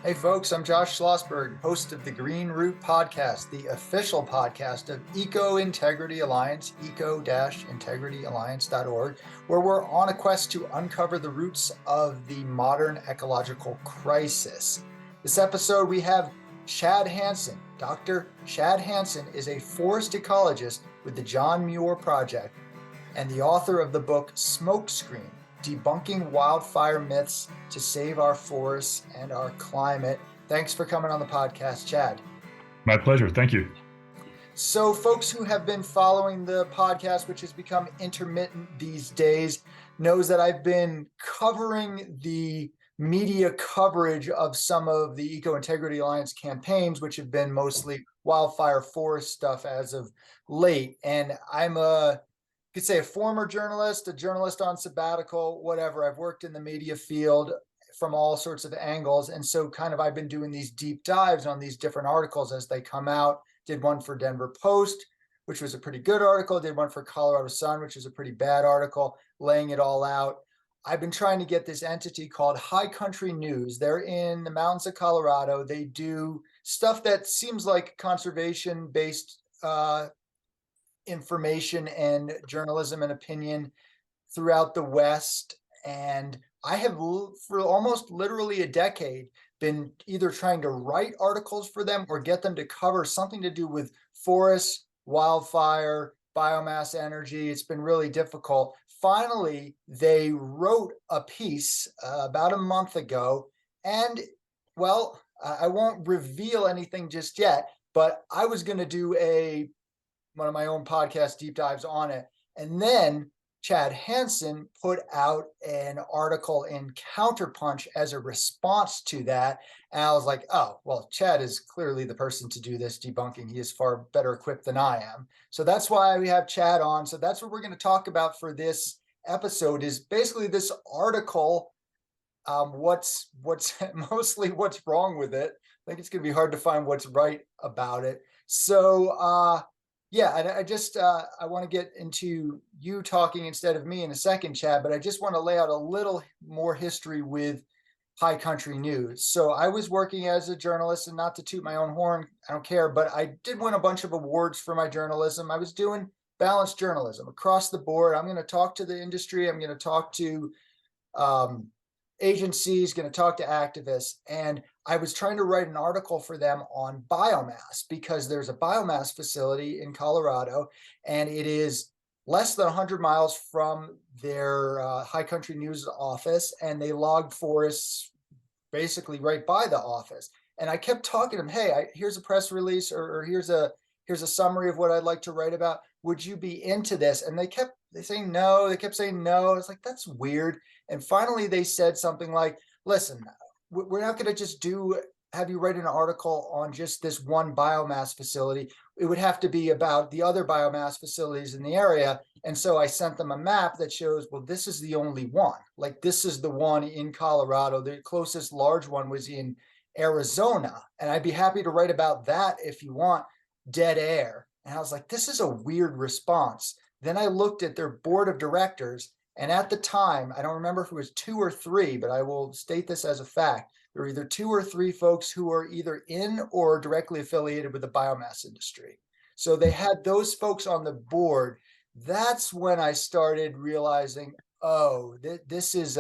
Hey folks, I'm Josh Schlossberg, host of the Green Root Podcast, the official podcast of Eco Integrity Alliance, eco-integrityalliance.org, where we're on a quest to uncover the roots of the modern ecological crisis. This episode we have Chad Hanson. Dr. Chad Hanson is a forest ecologist with the John Muir Project and the author of the book Smokescreen, Debunking Wildfire Myths to Save Our Forests and Our Climate. Thanks for coming on the podcast, Chad. My pleasure. Thank you. So folks who have been following the podcast, which has become intermittent these days, knows that I've been covering the media coverage of some of the Eco Integrity Alliance campaigns, which have been mostly wildfire forest stuff as of late. And I'm a former journalist, a journalist on sabbatical, whatever. I've worked in the media field from all sorts of angles. And so I've been doing these deep dives on these different articles as they come out. Did one for Denver Post, which was a pretty good article. Did one for Colorado Sun, which was a pretty bad article, laying it all out. I've been trying to get this entity called High Country News. They're in the mountains of Colorado. They do stuff that seems like conservation-based information and journalism and opinion throughout the West. And I have, for almost literally a decade, been either trying to write articles for them or get them to cover something to do with forests, wildfire, biomass energy. It's been really difficult. Finally, they wrote a piece about a month ago, and well, I won't reveal anything just yet, but I was going to do one of my own podcast deep dives on it. And then Chad Hanson put out an article in Counterpunch as a response to that. And I was like, oh, well, Chad is clearly the person to do this debunking. He is far better equipped than I am. So that's why we have Chad on. So that's what we're going to talk about for this episode, is basically this article. What's mostly what's wrong with it. I think it's going to be hard to find what's right about it. So, yeah, and I want to get into you talking instead of me in a second, Chad, but I just want to lay out a little more history with High Country News. So I was working as a journalist, and not to toot my own horn, I don't care, but I did win a bunch of awards for my journalism. I was doing balanced journalism across the board. I'm going to talk to the industry. I'm going to talk to agencies, going to talk to activists. And I was trying to write an article for them on biomass, because there's a biomass facility in Colorado, and it is less than 100 miles from their High Country News office, and they log forests basically right by the office. And I kept talking to them, hey, here's a press release, or here's a summary of what I'd like to write about. Would you be into this? And they kept saying no. They kept saying no. It's like, that's weird. And finally, they said something like, listen, we're not going to just have you write an article on just this one biomass facility. It would have to be about the other biomass facilities in the area. And so I sent them a map that shows, well, this is the only one. Like, this is the one in Colorado. The closest large one was in Arizona. And I'd be happy to write about that if you want. Dead air. And I was like, this is a weird response. Then I looked at their board of directors, and at the time, I don't remember if it was 2 or 3, but I will state this as a fact. There were either 2 or 3 folks who were either in or directly affiliated with the biomass industry. So they had those folks on the board. That's when I started realizing, oh, this is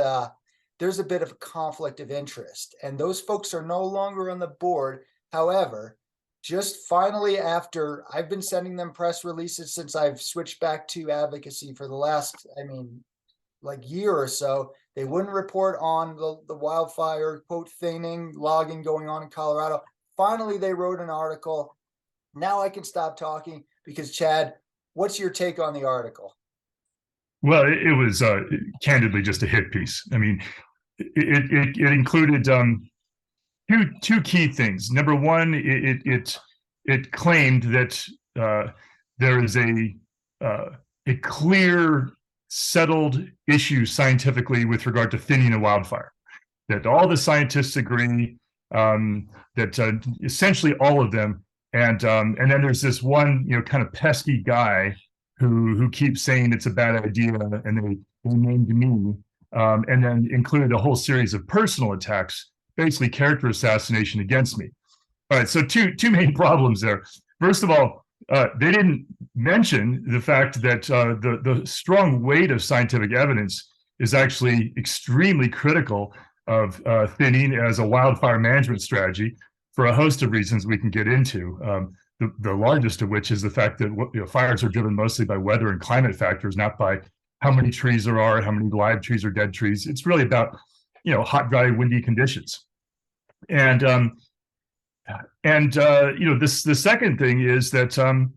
there's a bit of a conflict of interest. And those folks are no longer on the board. However, just finally, after I've been sending them press releases since I've switched back to advocacy for the last, year or so, they wouldn't report on the wildfire, quote, thinning, logging going on in Colorado. Finally, they wrote an article. Now I can stop talking, because Chad, what's your take on the article? Well, it was candidly just a hit piece. I mean, it included two key things. Number one, it claimed that there is a clear, settled issue scientifically with regard to thinning a wildfire. That all the scientists agree, that essentially all of them, and then there's this one kind of pesky guy who keeps saying it's a bad idea, and they named me, and then included a whole series of personal attacks basically character assassination against me. All right, so two main problems there. First of all, they didn't mention the fact that the strong weight of scientific evidence is actually extremely critical of thinning as a wildfire management strategy for a host of reasons we can get into. The largest of which is the fact that fires are driven mostly by weather and climate factors, not by how many trees there are, how many live trees or dead trees. It's really about hot, dry, windy conditions. And the second thing is that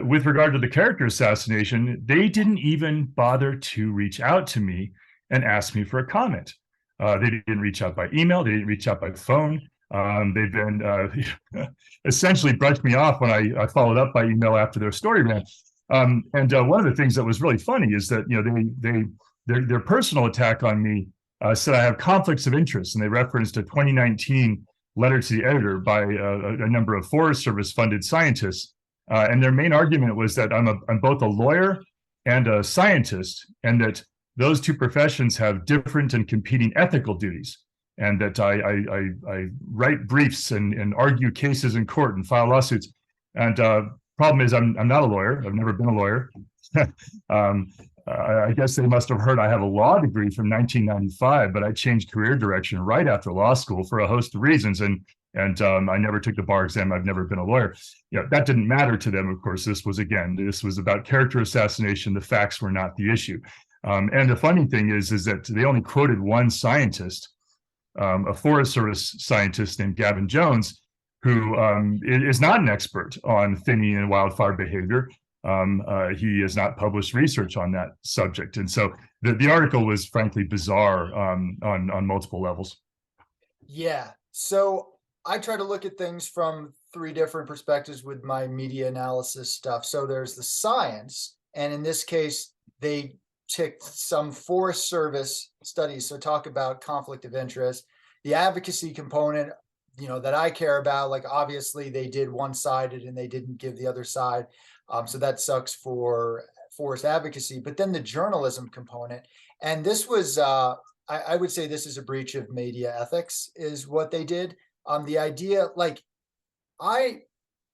with regard to the character assassination, they didn't even bother to reach out to me and ask me for a comment. They didn't reach out by email. They didn't reach out by phone. They've been essentially brushed me off when I followed up by email after their story ran. One of the things that was really funny is that their personal attack on me said I have conflicts of interest, and they referenced a 2019 letter to the editor by a number of Forest Service funded scientists. And their main argument was that I'm both a lawyer and a scientist, and that those two professions have different and competing ethical duties, and that I write briefs and argue cases in court and file lawsuits. And problem is, I'm not a lawyer. I've never been a lawyer. I guess they must have heard I have a law degree from 1995, but I changed career direction right after law school for a host of reasons. And I never took the bar exam. I've never been a lawyer. That didn't matter to them. Of course, this was about character assassination. The facts were not the issue. And the funny thing is that they only quoted one scientist, a Forest Service scientist named Gavin Jones, who is not an expert on thinning and wildfire behavior. He has not published research on that subject. And so the article was frankly bizarre on multiple levels. Yeah. So I try to look at things from three different perspectives with my media analysis stuff. So there's the science, and in this case, they ticked some Forest Service studies. So talk about conflict of interest, the advocacy component, that I care about. Like, obviously they did one-sided and they didn't give the other side. So that sucks for forest advocacy. But then the journalism component, and this was, I would say this is a breach of media ethics, is what they did. The idea, like,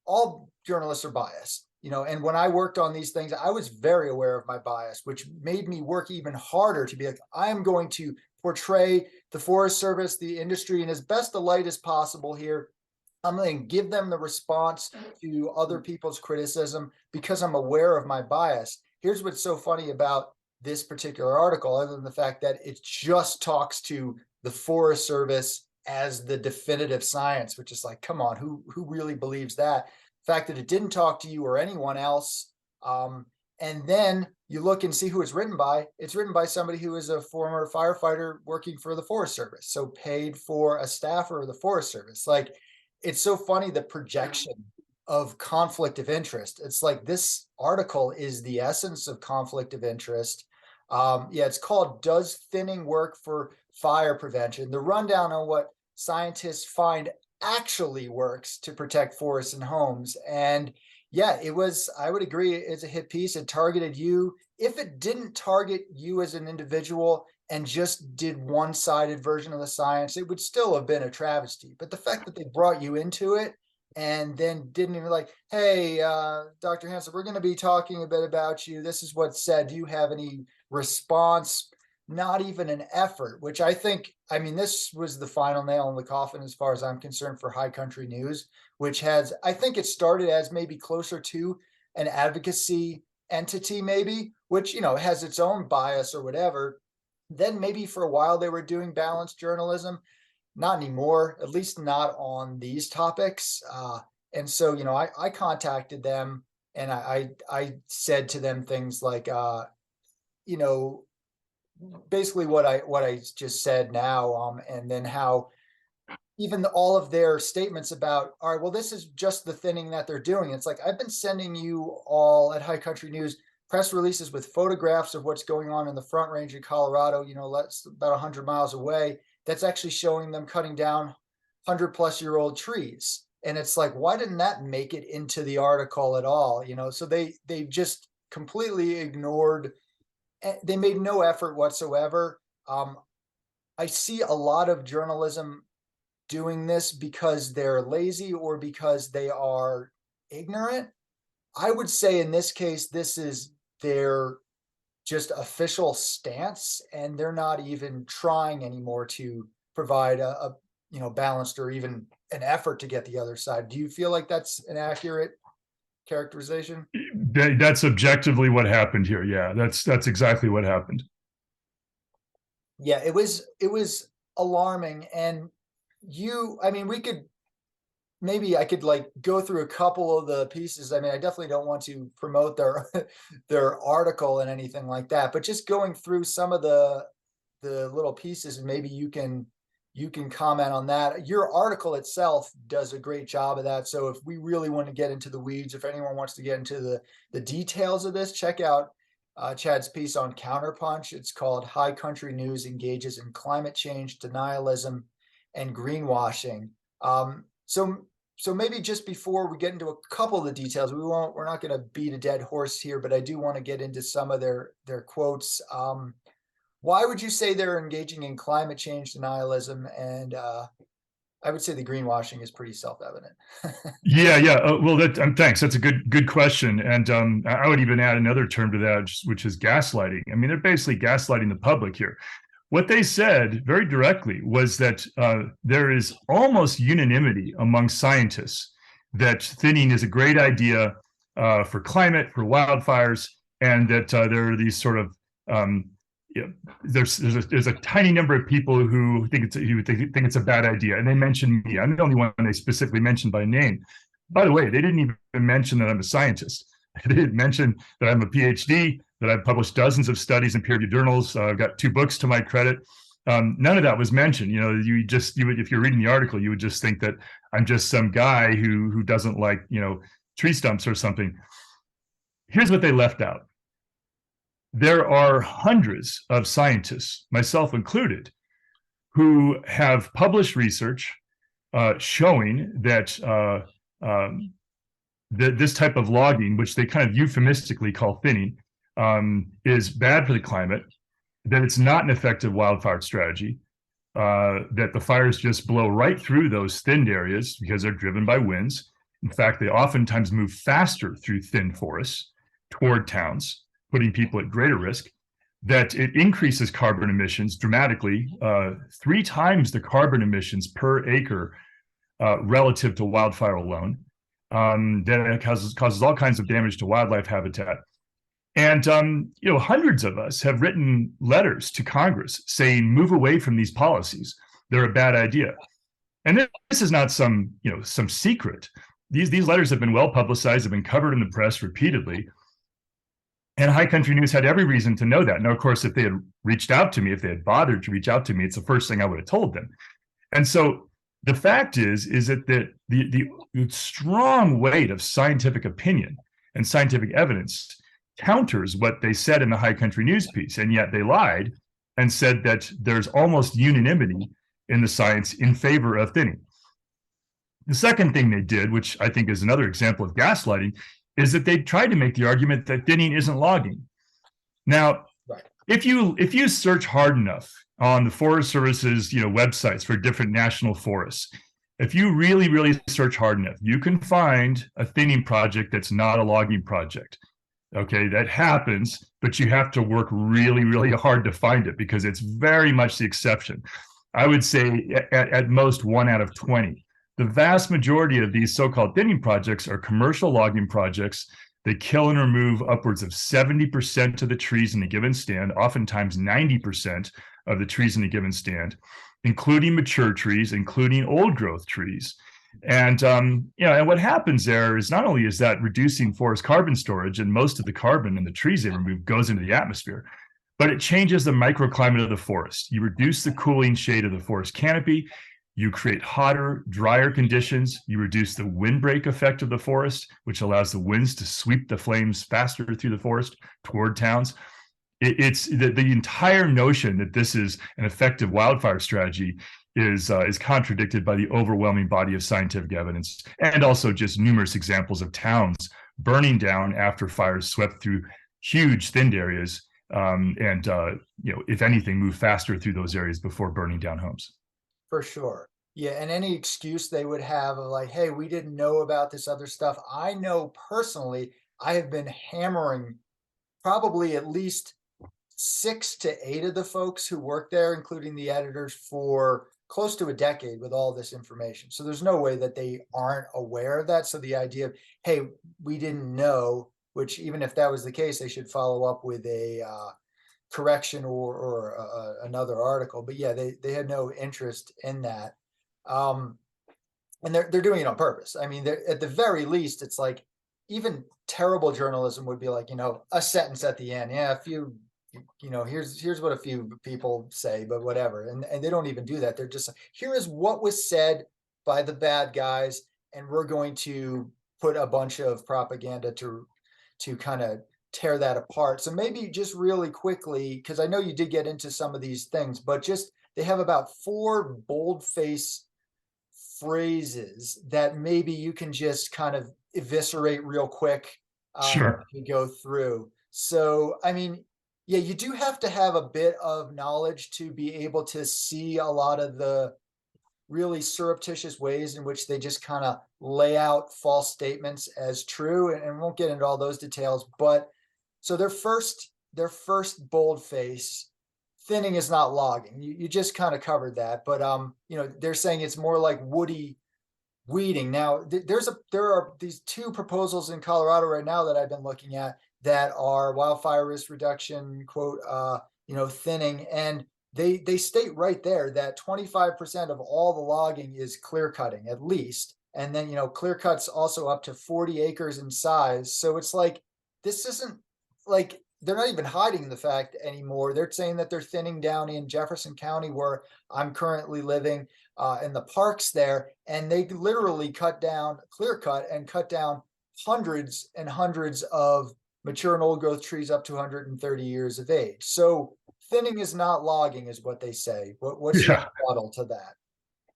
all journalists are biased, and when I worked on these things, I was very aware of my bias, which made me work even harder to be like, I'm going to portray the Forest Service, the industry, in as best a light as possible here. I'm going to give them the response to other people's criticism because I'm aware of my bias. Here's what's so funny about this particular article, other than the fact that it just talks to the Forest Service as the definitive science, which is like, come on, who really believes that? The fact that it didn't talk to you or anyone else. And then you look and see who it's written by. It's written by somebody who is a former firefighter working for the Forest Service, so paid for a staffer of the Forest Service. Like, it's so funny, the projection of conflict of interest. It's like, this article is the essence of conflict of interest. It's called "Does Thinning Work for Fire Prevention?" The rundown on what scientists find actually works to protect forests and homes. And yeah, it was, I would agree, it's a hit piece. It targeted you. If it didn't target you as an individual and just did one-sided version of the science, it would still have been a travesty. But the fact that they brought you into it and then didn't even like, hey, Dr. Hanson, we're going to be talking a bit about you. This is what's said. Do you have any response? Not even an effort, which I think, this was the final nail in the coffin as far as I'm concerned for High Country News, which has, I think it started as maybe closer to an advocacy entity, maybe, which, has its own bias or whatever. Then maybe for a while they were doing balanced journalism. Not anymore, at least not on these topics. And so, I contacted them, and I said to them things like, basically what I just said now, and then how even all of their statements about, all right, well, this is just the thinning that they're doing. It's like, I've been sending you all at High Country News press releases with photographs of what's going on in the Front Range of Colorado, that's about 100 miles away. That's actually showing them cutting down 100-plus-year-old trees. And it's like, why didn't that make it into the article at all? So they just completely ignored. They made no effort whatsoever. I see a lot of journalism doing this because they're lazy or because they are ignorant. I would say in this case, this is their just official stance, and they're not even trying anymore to provide a balanced or even an effort to get the other side. Do you feel like that's an accurate characterization? That's objectively what happened here. Yeah, that's exactly what happened. Yeah, it was alarming. And I mean, we could maybe I could like go through a couple of the pieces. I mean, I definitely don't want to promote their their article and anything like that, but just going through some of the little pieces, and maybe you can comment on that. Your article itself does a great job of that. So if we really want to get into the weeds, if anyone wants to get into the details of this, check out Chad's piece on Counterpunch. It's called "High Country News Engages in Climate Change, Denialism, and Greenwashing." So maybe just before we get into a couple of the details, we're not going to beat a dead horse here, but I do want to get into some of their quotes. Why would you say they're engaging in climate change denialism? And I would say the greenwashing is pretty self-evident. Yeah, yeah. Well, thanks. That's a good question, and I would even add another term to that, which is gaslighting. I mean, they're basically gaslighting the public here. What they said very directly was that there is almost unanimity among scientists that thinning is a great idea for climate, for wildfires, and that there are these sort of there's a tiny number of people who think it's a bad idea, and they mentioned me. I'm the only one they specifically mentioned by name. By the way, they didn't even mention that I'm a scientist. They didn't mention that I'm a PhD, that I've published dozens of studies in peer-reviewed journals. I've got 2 books to my credit. None of that was mentioned. You know, if you're reading the article, you would just think that I'm just some guy who doesn't like, tree stumps or something. Here's what they left out. There are hundreds of scientists, myself included, who have published research showing that this type of logging, which they kind of euphemistically call thinning, is bad for the climate, that it's not an effective wildfire strategy, that the fires just blow right through those thinned areas because they're driven by winds. In fact, they oftentimes move faster through thin forests toward towns, putting people at greater risk, that it increases carbon emissions dramatically, 3 times the carbon emissions per acre relative to wildfire alone, that it causes all kinds of damage to wildlife habitat. And hundreds of us have written letters to Congress saying, move away from these policies. They're a bad idea. And this is not some secret. These letters have been well publicized, have been covered in the press repeatedly. And High Country News had every reason to know that. Now, of course, if they had reached out to me, if they had bothered to reach out to me, it's the first thing I would have told them. And so the fact is that the strong weight of scientific opinion and scientific evidence counters what they said in the High Country News piece, and yet they lied and said that there's almost unanimity in the science in favor of thinning. The second thing they did, which I think is another example of gaslighting, is that they tried to make the argument that thinning isn't logging. Now, Right. if you search hard enough on the Forest Service's websites for different national forests, if you really search hard enough, you can find a thinning project that's not a logging project. Okay, that happens, but you have to work really hard to find it because it's very much the exception. I would say at most 1 out of 20. The vast majority of these so-called thinning projects are commercial logging projects. They kill and remove upwards of 70% of the trees in a given stand, oftentimes 90% of the trees in a given stand, including mature trees, including old growth trees. And and what happens there is not only is that reducing forest carbon storage, and most of the carbon in the trees they remove goes into the atmosphere, but it changes the microclimate of the forest. You reduce the cooling shade of the forest canopy. You create hotter, drier conditions. You reduce the windbreak effect of the forest, which allows the winds to sweep the flames faster through the forest toward towns. It's the entire notion that this is an effective wildfire strategy is contradicted by the overwhelming body of scientific evidence, and also just numerous examples of towns burning down after fires swept through huge thinned areas, if anything, move faster through those areas before burning down homes. For sure. Yeah, and any excuse they would have of like, hey, we didn't know about this other stuff. I know personally, I have been hammering probably at least 6 to 8 of the folks who work there, including the editors, for close to a decade with all this information. So there's no way that they aren't aware of that. So the idea of, hey, we didn't know, which even if that was the case, they should follow up with a correction or another article. But yeah, they had no interest in that. Um, and they're doing it on purpose. I mean, they're, at the very least, it's like even terrible journalism would be like, a sentence at the end. Yeah, a few, here's what a few people say, but whatever. And they don't even do that. They're just like, here is what was said by the bad guys, and we're going to put a bunch of propaganda to kind of tear that apart. So maybe just really quickly, because I know you did get into some of these things, but just they have about 4 boldface phrases that maybe you can just kind of eviscerate real quick Sure. as we go through. So, I mean, yeah, you do have to have a bit of knowledge to be able to see a lot of the really surreptitious ways in which they just kind of lay out false statements as true, and won't get into all those details. But so their first boldface, thinning is not logging. You just kind of covered that, but they're saying it's more like woody weeding. Now, there are these 2 proposals in Colorado right now that I've been looking at that are wildfire risk reduction, quote, thinning, and they state right there that 25% of all the logging is clear cutting at least, and then clear cuts also up to 40 acres in size. So it's like this isn't like they're not even hiding the fact anymore. They're saying that they're thinning down in Jefferson County, where I'm currently living, in the parks there, and they literally clear cut and cut down hundreds and hundreds of mature and old growth trees up to 130 years of age. So thinning is not logging, is what they say. What's your Yeah. rebuttal to that?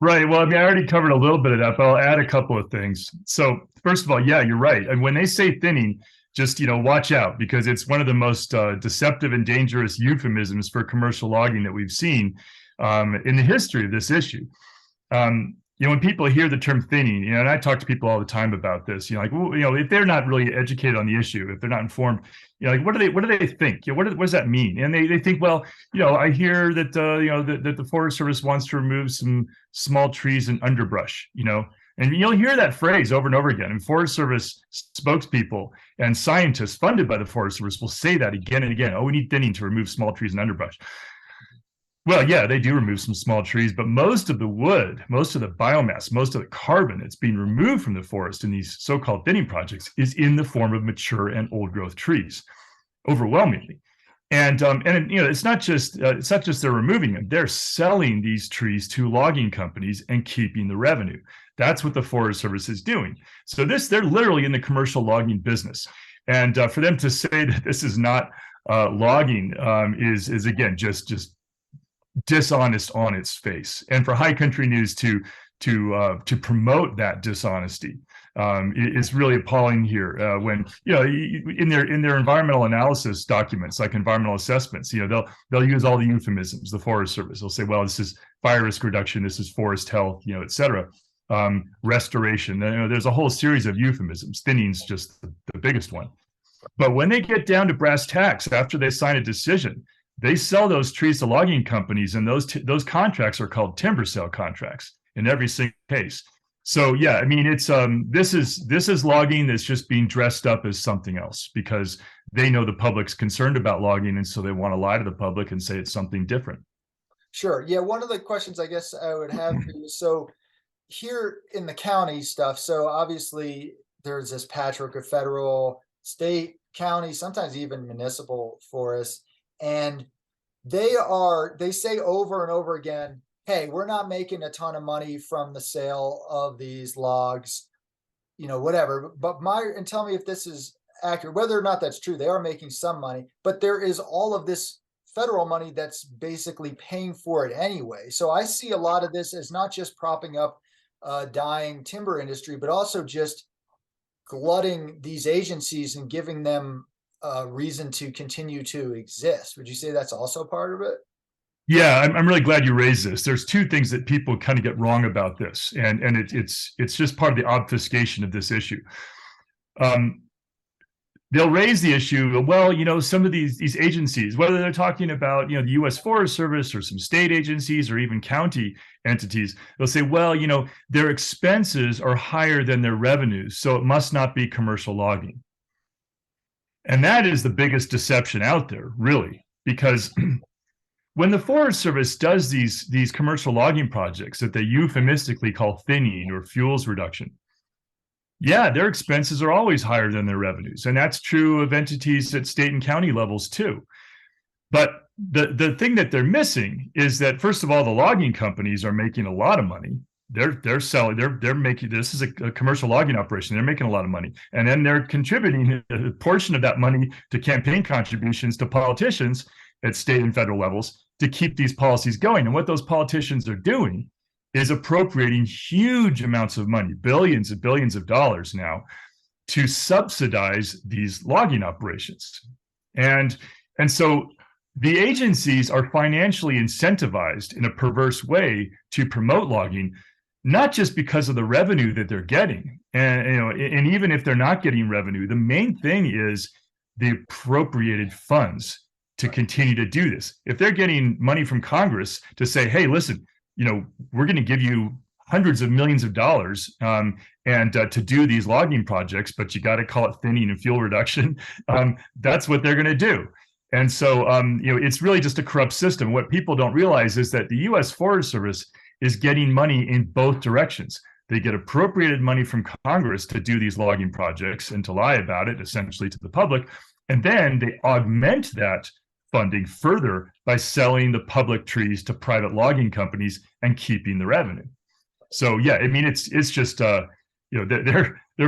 Right. Well, I mean, I already covered a little bit of that, but I'll add a couple of things. So, first of all, yeah, you're right. And when they say thinning, just watch out, because it's one of the most deceptive and dangerous euphemisms for commercial logging that we've seen in the history of this issue. When people hear the term thinning, and I talk to people all the time about this, like, well, if they're not really educated on the issue, if they're not informed, like, what do they think? What does that mean? And they think, well, I hear that, that the Forest Service wants to remove some small trees and underbrush, and you'll hear that phrase over and over again. And Forest Service spokespeople and scientists funded by the Forest Service will say that again and again. Oh, we need thinning to remove small trees and underbrush. Well, yeah, they do remove some small trees, but most of the wood, most of the biomass, most of the carbon that's being removed from the forest in these so-called thinning projects is in the form of mature and old growth trees, overwhelmingly. And it's not just they're removing them; they're selling these trees to logging companies and keeping the revenue. That's what the Forest Service is doing. So they're literally in the commercial logging business. And for them to say that this is not logging is again just dishonest on its face. And for High Country News to promote that dishonesty is really appalling here. When in their environmental analysis documents, like environmental assessments, they'll use all the euphemisms. The Forest Service, they'll say, well, this is fire risk reduction, this is forest health, et cetera. Restoration. There's a whole series of euphemisms. Thinning's just the biggest one. But when they get down to brass tacks, after they sign a decision, they sell those trees to logging companies, and those contracts are called timber sale contracts in every single case. So yeah, I mean, it's this is logging that's just being dressed up as something else, because they know the public's concerned about logging, and so they want to lie to the public and say it's something different. Sure. Yeah, one of the questions I guess I would have for you. So here in the county stuff, so obviously there's this patchwork of federal, state, county, sometimes even municipal forests, and they say over and over again, hey, we're not making a ton of money from the sale of these logs, whatever. But and tell me if this is accurate, whether or not that's true. They are making some money, but there is all of this federal money that's basically paying for it anyway. So I see a lot of this as not just propping up dying timber industry, but also just glutting these agencies and giving them a reason to continue to exist. Would you say that's also part of it? Yeah, I'm really glad you raised this. There's two things that people kind of get wrong about this, and it's just part of the obfuscation of this issue. Um, they'll raise the issue, well, some of these agencies, whether they're talking about the U.S. Forest Service or some state agencies or even county entities, they'll say, well, their expenses are higher than their revenues, so it must not be commercial logging. And that is the biggest deception out there, really, because when the Forest Service does these commercial logging projects that they euphemistically call thinning or fuels reduction, yeah, their expenses are always higher than their revenues. And that's true of entities at state and county levels too. But the thing that they're missing is that, first of all, the logging companies are making a lot of money. They're selling, they're making, this is a commercial logging operation. They're making a lot of money. And then they're contributing a portion of that money to campaign contributions to politicians at state and federal levels to keep these policies going. And what those politicians are doing is appropriating huge amounts of money, billions and billions of dollars now, to subsidize these logging operations. And so the agencies are financially incentivized in a perverse way to promote logging, not just because of the revenue that they're getting. And even if they're not getting revenue, the main thing is the appropriated funds to continue to do this. If they're getting money from Congress to say, hey, listen, we're going to give you hundreds of millions of dollars and to do these logging projects, but you got to call it thinning and fuel reduction. That's what they're going to do. And so, it's really just a corrupt system. What people don't realize is that the U.S. Forest Service is getting money in both directions. They get appropriated money from Congress to do these logging projects and to lie about it, essentially, to the public. And then they augment that funding further by selling the public trees to private logging companies and keeping the revenue. So yeah, I mean, it's just they're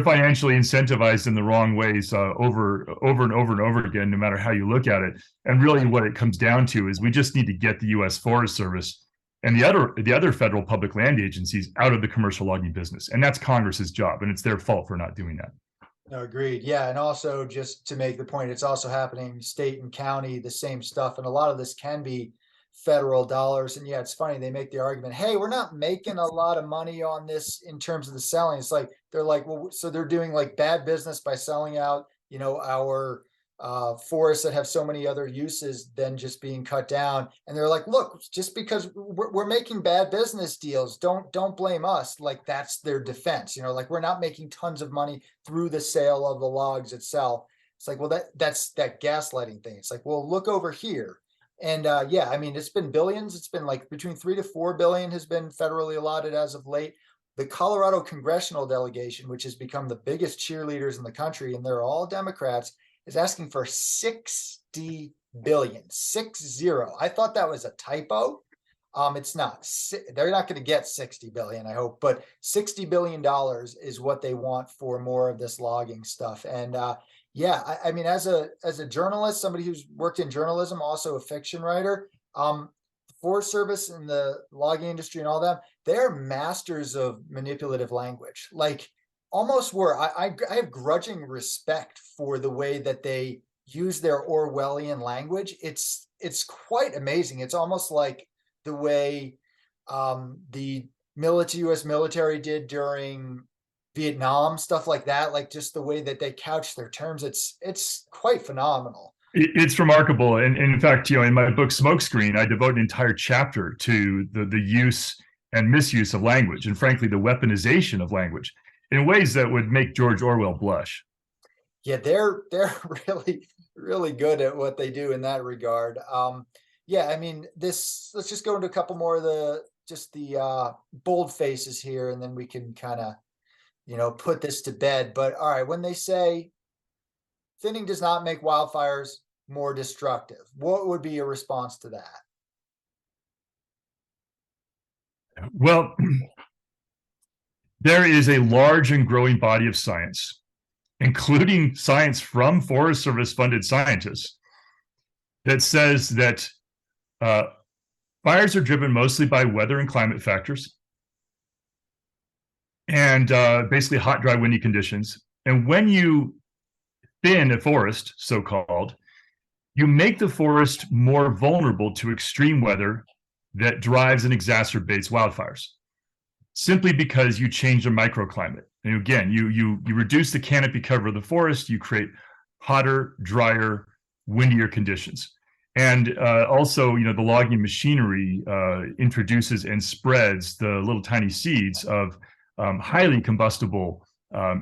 financially incentivized in the wrong ways over and over again, no matter how you look at it. And really, what it comes down to is we just need to get the U.S. Forest Service and the other federal public land agencies out of the commercial logging business, and that's Congress's job, and it's their fault for not doing that. No, agreed. Yeah. And also, just to make the point, it's also happening state and county, the same stuff. And a lot of this can be federal dollars. And yeah, it's funny. They make the argument, hey, we're not making a lot of money on this in terms of the selling. It's like, they're like, well, so they're doing like bad business by selling out, our forests that have so many other uses than just being cut down. And they're like, look, just because we're making bad business deals, don't blame us. Like, that's their defense, like, we're not making tons of money through the sale of the logs itself. It's like, well, that's that gaslighting thing. It's like, well, look over here. And yeah, I mean, it's been billions. It's been like between 3 to 4 billion has been federally allotted as of late. The Colorado congressional delegation, which has become the biggest cheerleaders in the country, and they're all Democrats, is asking for 60 billion, 60. I thought that was a typo. It's not. They're not going to get 60 billion, I hope, but $60 billion is what they want for more of this logging stuff. And yeah, I mean, as a journalist, somebody who's worked in journalism, also a fiction writer, Forest Service and the logging industry and all that, they're masters of manipulative language. Like, almost where I have grudging respect for the way that they use their Orwellian language. It's quite amazing. It's almost like the way the U.S. military did during Vietnam, stuff like that. Like, just the way that they couch their terms. It's quite phenomenal. It's remarkable. And in fact, in my book, Smokescreen, I devote an entire chapter to the use and misuse of language, and frankly, the weaponization of language in ways that would make George Orwell blush. Yeah, they're really, really good at what they do in that regard. Yeah, I mean, let's just go into a couple more of the bold faces here, and then we can kind of, put this to bed. But all right, when they say thinning does not make wildfires more destructive, what would be your response to that? Well, there is a large and growing body of science, including science from Forest Service funded scientists, that says that fires are driven mostly by weather and climate factors and basically hot, dry, windy conditions. And when you thin a forest, so-called, you make the forest more vulnerable to extreme weather that drives and exacerbates wildfires, simply because you change the microclimate. And again, you reduce the canopy cover of the forest, you create hotter, drier, windier conditions. And also, the logging machinery introduces and spreads the little tiny seeds of highly combustible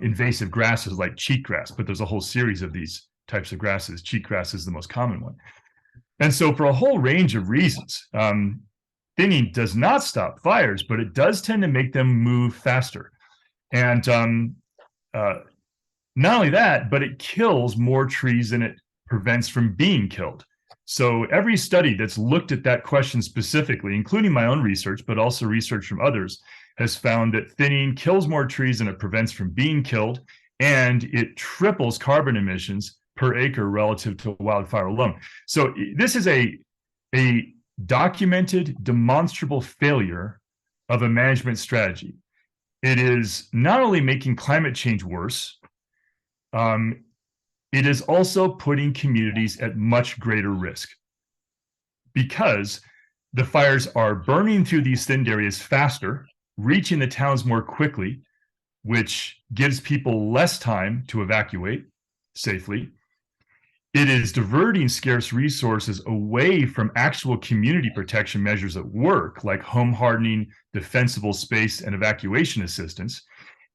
invasive grasses like cheatgrass, but there's a whole series of these types of grasses. Cheatgrass is the most common one. And so for a whole range of reasons, thinning does not stop fires, but it does tend to make them move faster. And not only that, but it kills more trees than it prevents from being killed. So every study that's looked at that question specifically, including my own research, but also research from others, has found that thinning kills more trees than it prevents from being killed, and it triples carbon emissions per acre relative to wildfire alone. So this is a documented, demonstrable failure of a management strategy. It is not only making climate change worse, it is also putting communities at much greater risk, because the fires are burning through these thinned areas faster, reaching the towns more quickly, which gives people less time to evacuate safely. It is diverting scarce resources away from actual community protection measures at work, like home hardening, defensible space, and evacuation assistance.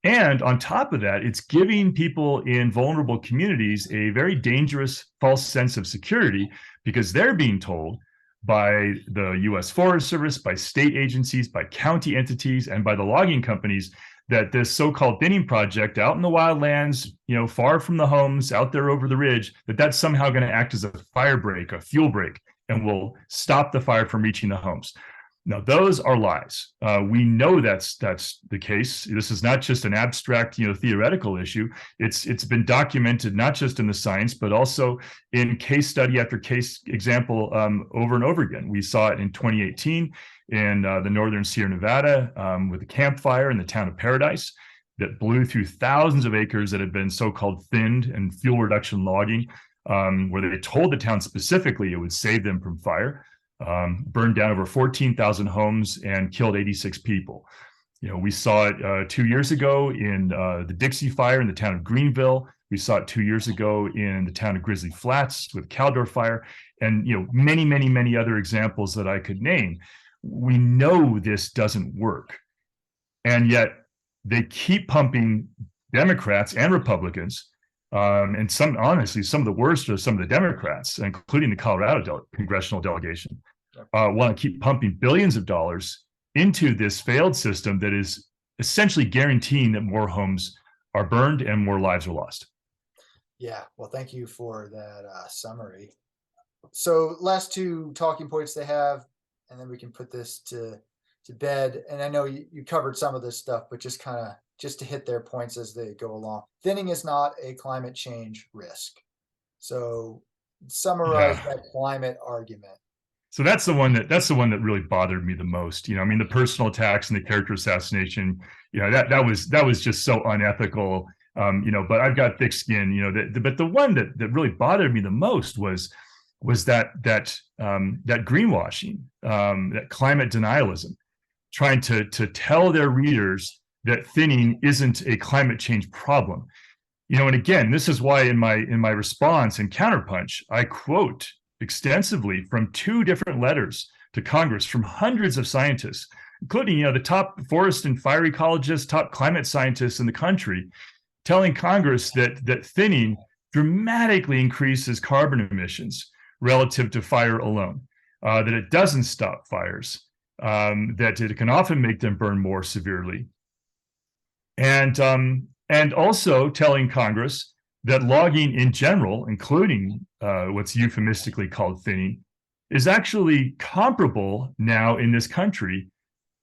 And on top of that, it's giving people in vulnerable communities a very dangerous false sense of security, because they're being told by the US Forest Service, by state agencies, by county entities, and by the logging companies that this so-called thinning project out in the wildlands, far from the homes, out there over the ridge, that's somehow going to act as a fire break, a fuel break, and will stop the fire from reaching the homes. Now, those are lies. We know that's the case. This is not just an abstract, theoretical issue. It's been documented not just in the science, but also in case study after case example over and over again. We saw it in 2018 in the northern Sierra Nevada with a campfire in the town of Paradise that blew through thousands of acres that had been so-called thinned and fuel reduction logging, where they told the town specifically it would save them from fire. Burned down over 14,000 homes and killed 86 people. We saw it 2 years ago in the Dixie Fire in the town of Greenville. We saw it 2 years ago in the town of Grizzly Flats with Caldor Fire, and many, many, many other examples that I could name. We know this doesn't work, and yet they keep pumping Democrats and Republicans. And some of the worst are some of the Democrats, including the Colorado congressional delegation, want to keep pumping billions of dollars into this failed system that is essentially guaranteeing that more homes are burned and more lives are lost. Yeah, well, thank you for that summary. So last two talking points they have, and then we can put this to bed. And I know you covered some of this stuff, but just to hit their points as they go along. Thinning is not a climate change risk. So summarize that climate argument. So that's the one that really bothered me the most. The personal attacks and the character assassination, that was just so unethical. But I've got thick skin, but the one that really bothered me the most was that greenwashing, that climate denialism, trying to tell their readers that thinning isn't a climate change problem. And again, this is why in my response in Counterpunch, I quote extensively from 2 different letters to Congress from hundreds of scientists, including, the top forest and fire ecologists, top climate scientists in the country, telling Congress that thinning dramatically increases carbon emissions relative to fire alone, that it doesn't stop fires, that it can often make them burn more severely. And also telling Congress that logging in general, including what's euphemistically called thinning, is actually comparable now in this country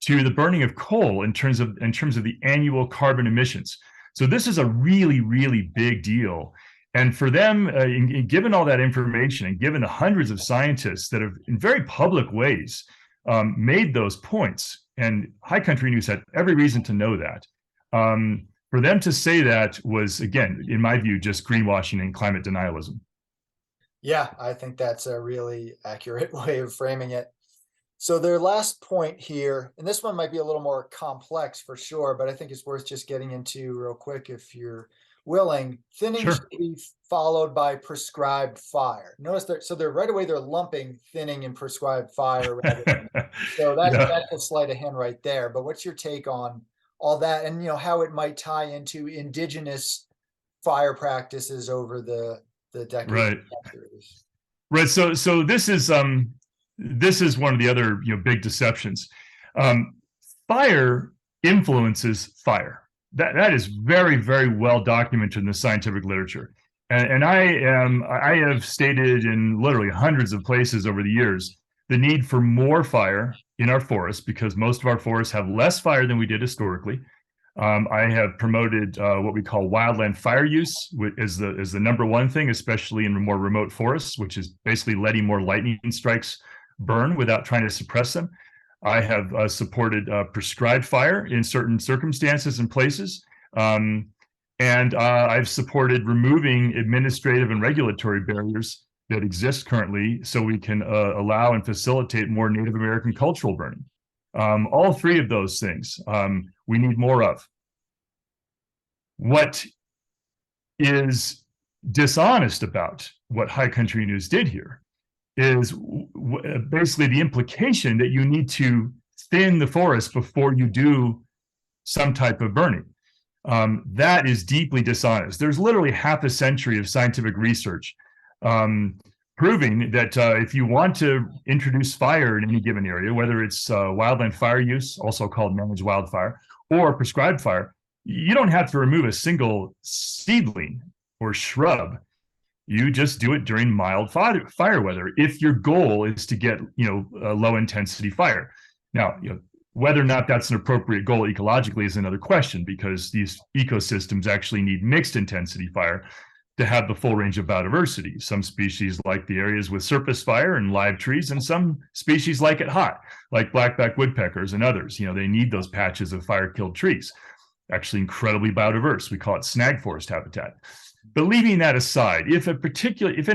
to the burning of coal in terms of the annual carbon emissions. So this is a really, really big deal. And for them, given all that information and given the hundreds of scientists that have in very public ways made those points, and High Country News had every reason to know that, for them to say that was, again, in my view, just greenwashing and climate denialism. Yeah, I think that's a really accurate way of framing it. So their last point here, and this one might be a little more complex for sure, but I think it's worth just getting into real quick if you're willing. Thinning should Sure. be followed by prescribed fire. Notice that, so they're right away they're lumping thinning and prescribed fire rather than, so Yeah. that's a sleight of hand right there. But what's your take on all that, and how it might tie into indigenous fire practices over the decades Right. and centuries? Right. So this is one of the other big deceptions. Um, Fire influences fire. That is very, very well documented in the scientific literature. And I have stated in literally hundreds of places over the years the need for more fire in our forests, because most of our forests have less fire than we did historically. I have promoted what we call wildland fire use is the number one thing, especially in more remote forests, which is basically letting more lightning strikes burn without trying to suppress them. I have supported prescribed fire in certain circumstances and places. Um, and I've supported removing administrative and regulatory barriers that exist currently so we can allow and facilitate more Native American cultural burning. All three of those things we need more of. What is dishonest about what High Country News did here is basically the implication that you need to thin the forest before you do some type of burning. That is deeply dishonest. There's literally half a century of scientific research proving that if you want to introduce fire in any given area, whether it's wildland fire use, also called managed wildfire, or prescribed fire, you don't have to remove a single seedling or shrub. You just do it during mild fire weather if your goal is to get a low intensity fire. Now, whether or not that's an appropriate goal ecologically is another question, because these ecosystems actually need mixed intensity fire to have the full range of biodiversity. Some species like the areas with surface fire and live trees, and some species like it hot, like blackback woodpeckers and others. They need those patches of fire-killed trees. Actually incredibly biodiverse. We call it snag forest habitat. But leaving that aside, if in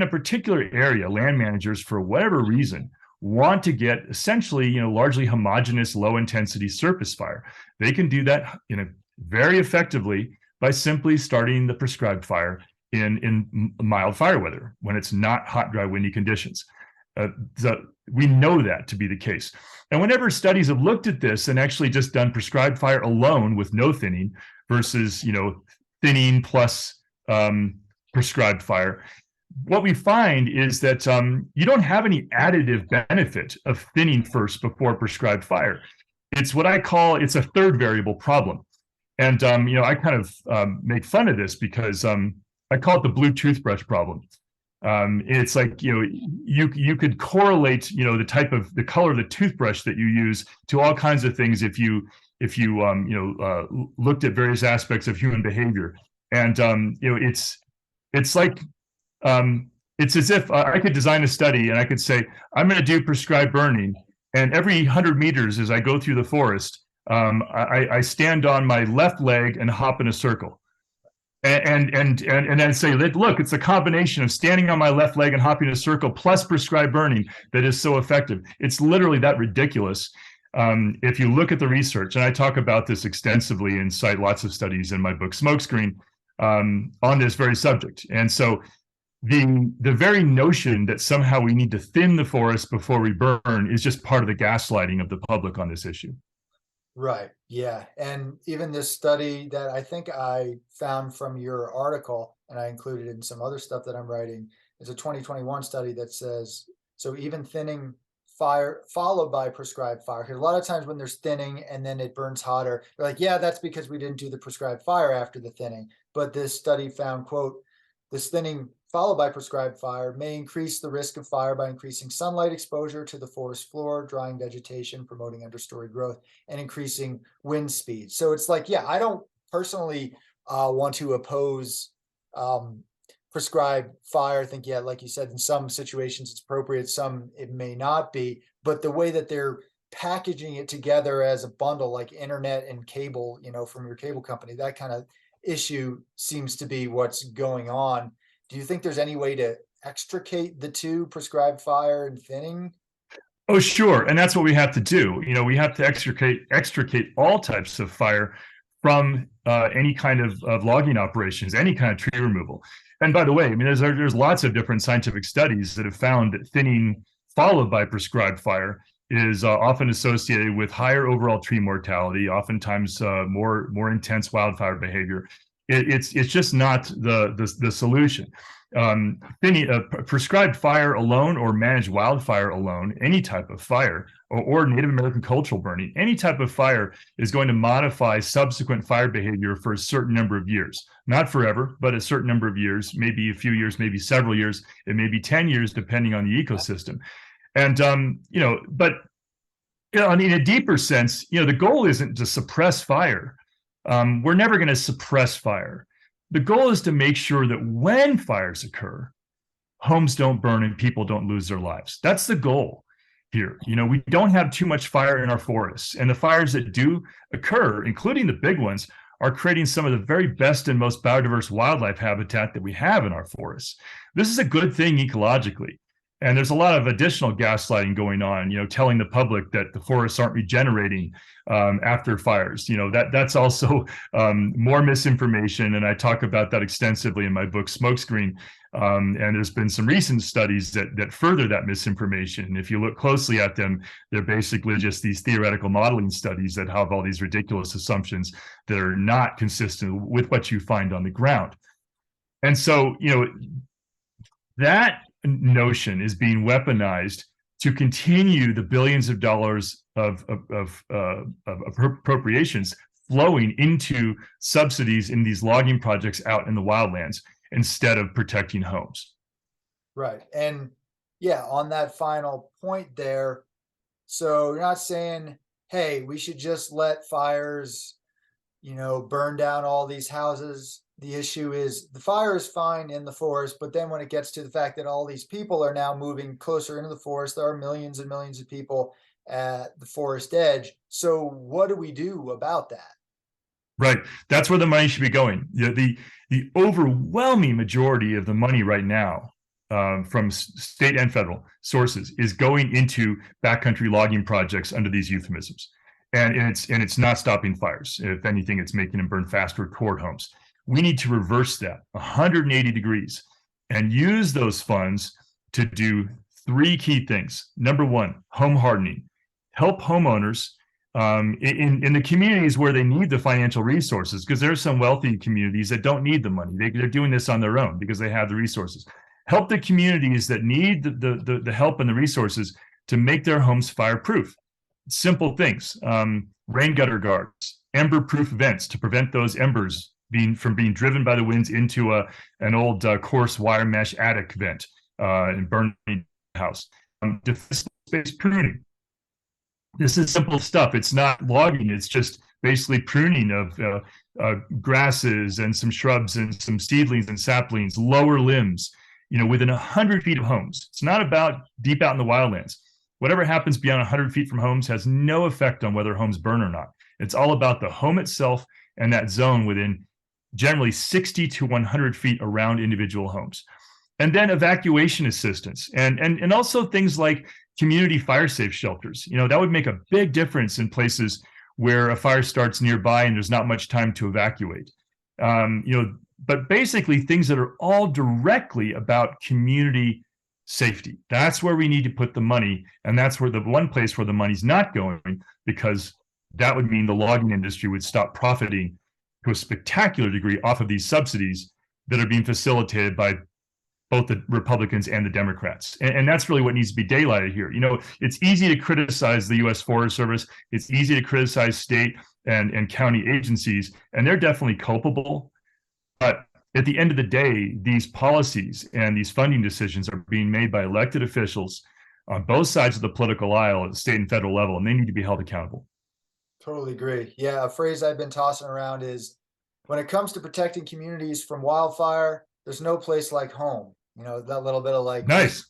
a particular area, land managers, for whatever reason, want to get essentially, largely homogeneous, low intensity surface fire, they can do that very effectively by simply starting the prescribed fire in mild fire weather when it's not hot, dry, windy conditions. We know that to be the case. And whenever studies have looked at this and actually just done prescribed fire alone with no thinning versus, thinning plus prescribed fire, what we find is that you don't have any additive benefit of thinning first before prescribed fire. It's what I call, it's a third variable problem. And, I kind of make fun of this because I call it the blue toothbrush problem. It's like, you could correlate, the color of the toothbrush that you use to all kinds of things if you looked at various aspects of human behavior. And, it's like, it's as if I could design a study and I could say, I'm going to do prescribed burning. And every 100 meters as I go through the forest, I stand on my left leg and hop in a circle. And then say, look, it's a combination of standing on my left leg and hopping in a circle plus prescribed burning that is so effective. It's literally that ridiculous. If you look at the research, and I talk about this extensively and cite lots of studies in my book, Smokescreen, on this very subject. And so the very notion that somehow we need to thin the forest before we burn is just part of the gaslighting of the public on this issue. Right. Yeah. And even this study that I think I found from your article, and I included in some other stuff that I'm writing, is a 2021 study that says, so even thinning fire followed by prescribed fire, because a lot of times when there's thinning and then it burns hotter, they're like, yeah, that's because we didn't do the prescribed fire after the thinning. But this study found, quote, this thinning followed by prescribed fire may increase the risk of fire by increasing sunlight exposure to the forest floor, drying vegetation, promoting understory growth, and increasing wind speed. So it's like, yeah, I don't personally want to oppose prescribed fire. I think, yeah, like you said, in some situations it's appropriate, some it may not be. But the way that they're packaging it together as a bundle, like internet and cable, from your cable company, that kind of issue seems to be what's going on. Do you think there's any way to extricate the two, prescribed fire and thinning? Oh, sure. And that's what we have to do. We have to extricate all types of fire from any kind of logging operations, any kind of tree removal. And by the way, I mean, there's lots of different scientific studies that have found that thinning followed by prescribed fire is often associated with higher overall tree mortality, oftentimes more intense wildfire behavior. It's just not the solution. Prescribed fire alone or managed wildfire alone, any type of fire, or Native American cultural burning, any type of fire is going to modify subsequent fire behavior for a certain number of years. Not forever, but a certain number of years, maybe a few years, maybe several years, it may be 10 years, depending on the ecosystem. And, in a deeper sense, the goal isn't to suppress fire. We're never going to suppress fire. The goal is to make sure that when fires occur, homes don't burn and people don't lose their lives. That's the goal here. We don't have too much fire in our forests, and the fires that do occur, including the big ones, are creating some of the very best and most biodiverse wildlife habitat that we have in our forests. This is a good thing ecologically. And there's a lot of additional gaslighting going on, telling the public that the forests aren't regenerating after fires. That's also more misinformation. And I talk about that extensively in my book, Smokescreen. And there's been some recent studies that further that misinformation. And if you look closely at them, they're basically just these theoretical modeling studies that have all these ridiculous assumptions that are not consistent with what you find on the ground. And so, that notion is being weaponized to continue the billions of dollars of appropriations flowing into subsidies in these logging projects out in the wildlands instead of protecting homes. Right. And yeah, on that final point there, so you're not saying, hey, we should just let fires, burn down all these houses. The issue is the fire is fine in the forest, but then when it gets to the fact that all these people are now moving closer into the forest, there are millions and millions of people at the forest edge. So what do we do about that? Right. That's where the money should be going. The overwhelming majority of the money right now from state and federal sources is going into backcountry logging projects under these euphemisms. And it's not stopping fires. If anything, it's making them burn faster toward homes. We need to reverse that 180 degrees and use those funds to do three key things. Number one, home hardening. Help homeowners in the communities where they need the financial resources, because there are some wealthy communities that don't need the money. They're doing this on their own because they have the resources. Help the communities that need the help and the resources to make their homes fireproof. Simple things, rain gutter guards, ember-proof vents to prevent those embers from being driven by the winds into an old coarse wire mesh attic vent and burning the house. Defensive space pruning. This is simple stuff. It's not logging. It's just basically pruning of grasses and some shrubs and some seedlings and saplings, lower limbs, within 100 feet of homes. It's not about deep out in the wildlands. Whatever happens beyond 100 feet from homes has no effect on whether homes burn or not. It's all about the home itself and that zone within generally 60 to 100 feet around individual homes. And then evacuation assistance and also things like community fire safe shelters. That would make a big difference in places where a fire starts nearby and there's not much time to evacuate. But basically things that are all directly about community safety. That's where we need to put the money. And that's where the one place where the money's not going, because that would mean the logging industry would stop profiting to a spectacular degree off of these subsidies that are being facilitated by both the Republicans and the Democrats. And that's really what needs to be daylighted here. It's easy to criticize the U.S. Forest Service. It's easy to criticize state and county agencies, and they're definitely culpable. But at the end of the day, these policies and these funding decisions are being made by elected officials on both sides of the political aisle at the state and federal level, and they need to be held accountable. Totally agree. Yeah, a phrase I've been tossing around is, when it comes to protecting communities from wildfire, there's no place like home. That little bit of like Nice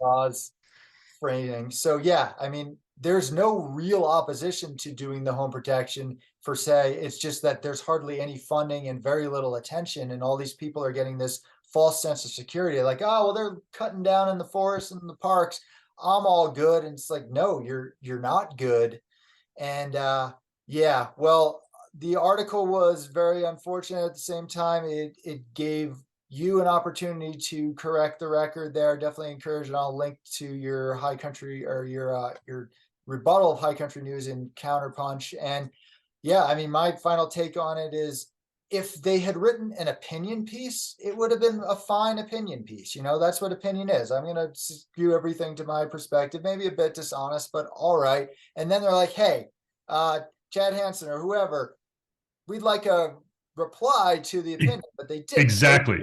framing. So yeah, I mean, there's no real opposition to doing the home protection per se. It's just that there's hardly any funding and very little attention, and all these people are getting this false sense of security. Like, oh, well, they're cutting down in the forest and the parks. I'm all good. And it's like, no, you're not good. And yeah, well, the article was very unfortunate. At the same time, it gave you an opportunity to correct the record there. Definitely encourage, and I'll link to your High Country, or your rebuttal of High Country News in Counterpunch. And yeah, I mean, my final take on it is, if they had written an opinion piece, it would have been a fine opinion piece. That's what opinion is. I'm going to skew everything to my perspective, maybe a bit dishonest, but all right. And then they're like, hey, Chad Hanson or whoever, we'd like a reply to the opinion, but they didn't. Exactly.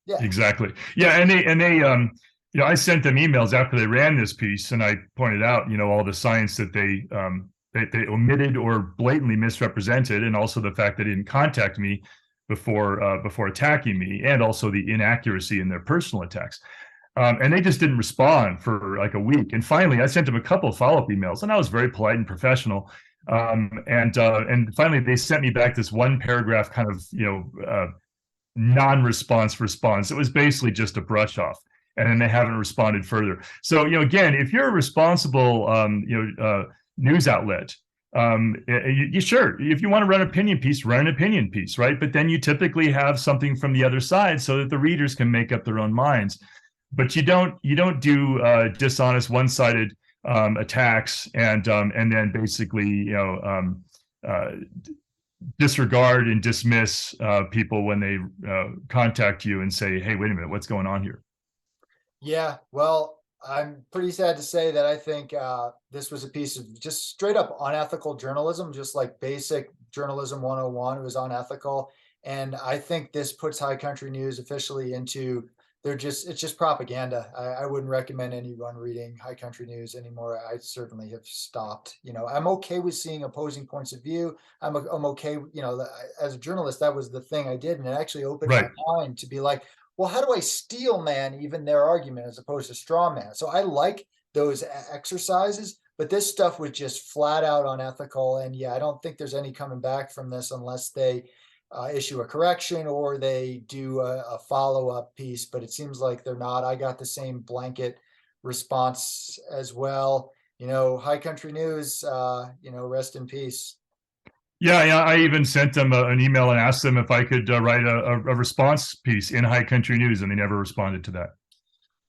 Yeah. Exactly. Yeah. And they I sent them emails after they ran this piece, and I pointed out, all the science that they omitted or blatantly misrepresented, and also the fact they didn't contact me before attacking me, and also the inaccuracy in their personal attacks. And they just didn't respond for like a week. And finally, I sent them a couple of follow-up emails, and I was very polite and professional. And finally, they sent me back this one paragraph kind of non-response response. It was basically just a brush off, and then they haven't responded further. So again, if you're a responsible news outlet, you sure, if you want to run an opinion piece, run an opinion piece, right? But then you typically have something from the other side so that the readers can make up their own minds. But you don't do dishonest, one-sided attacks and then basically disregard and dismiss people when they contact you and say, hey, wait a minute, what's going on here? Yeah, well, I'm pretty sad to say that I think this was a piece of just straight up unethical journalism, just like basic journalism 101. It was unethical. And I think this puts High Country News officially into, it's just propaganda. I wouldn't recommend anyone reading High Country News anymore. I certainly have stopped. I'm okay with seeing opposing points of view. I'm okay, as a journalist, that was the thing I did. And it actually opened my mind to be like, well, how do I steel man even their argument as opposed to straw man? So I like those exercises, but this stuff was just flat out unethical. And yeah, I don't think there's any coming back from this unless they issue a correction or they do a follow-up piece, but it seems like they're not. I got the same blanket response as well. High Country News, rest in peace. Yeah, I even sent them an email and asked them if I could write a response piece in High Country News, and they never responded to that.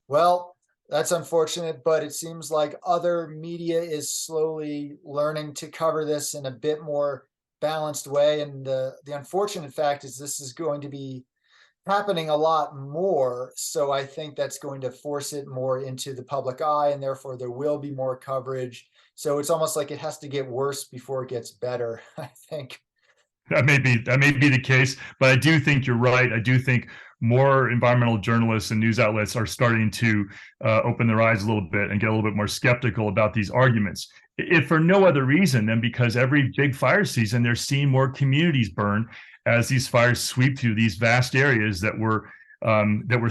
Well, that's unfortunate, but it seems like other media is slowly learning to cover this in a bit more balanced way. And the unfortunate fact is this is going to be happening a lot more. So I think that's going to force it more into the public eye, and therefore there will be more coverage. So it's almost like it has to get worse before it gets better, I think. That may be the case, but I do think you're right. I do think more environmental journalists and news outlets are starting to open their eyes a little bit and get a little bit more skeptical about these arguments, if for no other reason than because every big fire season, they're seeing more communities burn as these fires sweep through these vast areas that were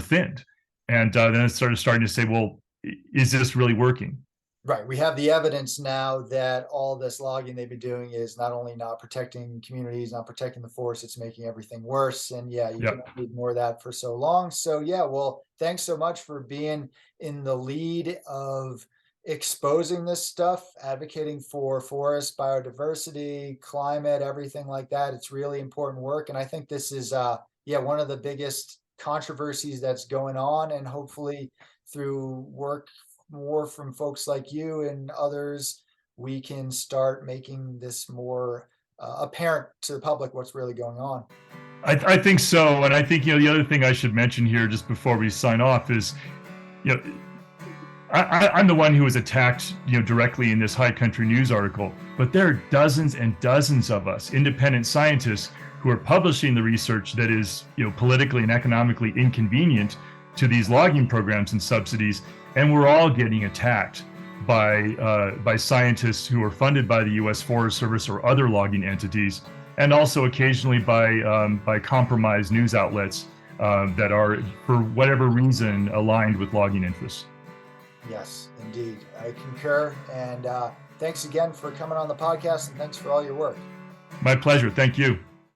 thinned. And then it's starting to say, well, is this really working? Right. We have the evidence now that all this logging they've been doing is not only not protecting communities, not protecting the forest, it's making everything worse. And yeah, you can only ignore that for so long. So yeah, well, thanks so much for being in the lead of exposing this stuff, advocating for forest, biodiversity, climate, everything like that. It's really important work. And I think this is one of the biggest controversies that's going on. And hopefully through work more from folks like you and others, we can start making this more apparent to the public what's really going on. I think so. And I think, the other thing I should mention here just before we sign off is, I'm the one who was attacked, directly in this High Country News article, but there are dozens and dozens of us, independent scientists, who are publishing the research that is, politically and economically inconvenient to these logging programs and subsidies. And we're all getting attacked by scientists who are funded by the U.S. Forest Service or other logging entities, and also occasionally by compromised news outlets that are, for whatever reason, aligned with logging interests. Yes, indeed. I concur. And thanks again for coming on the podcast, and thanks for all your work. My pleasure. Thank you.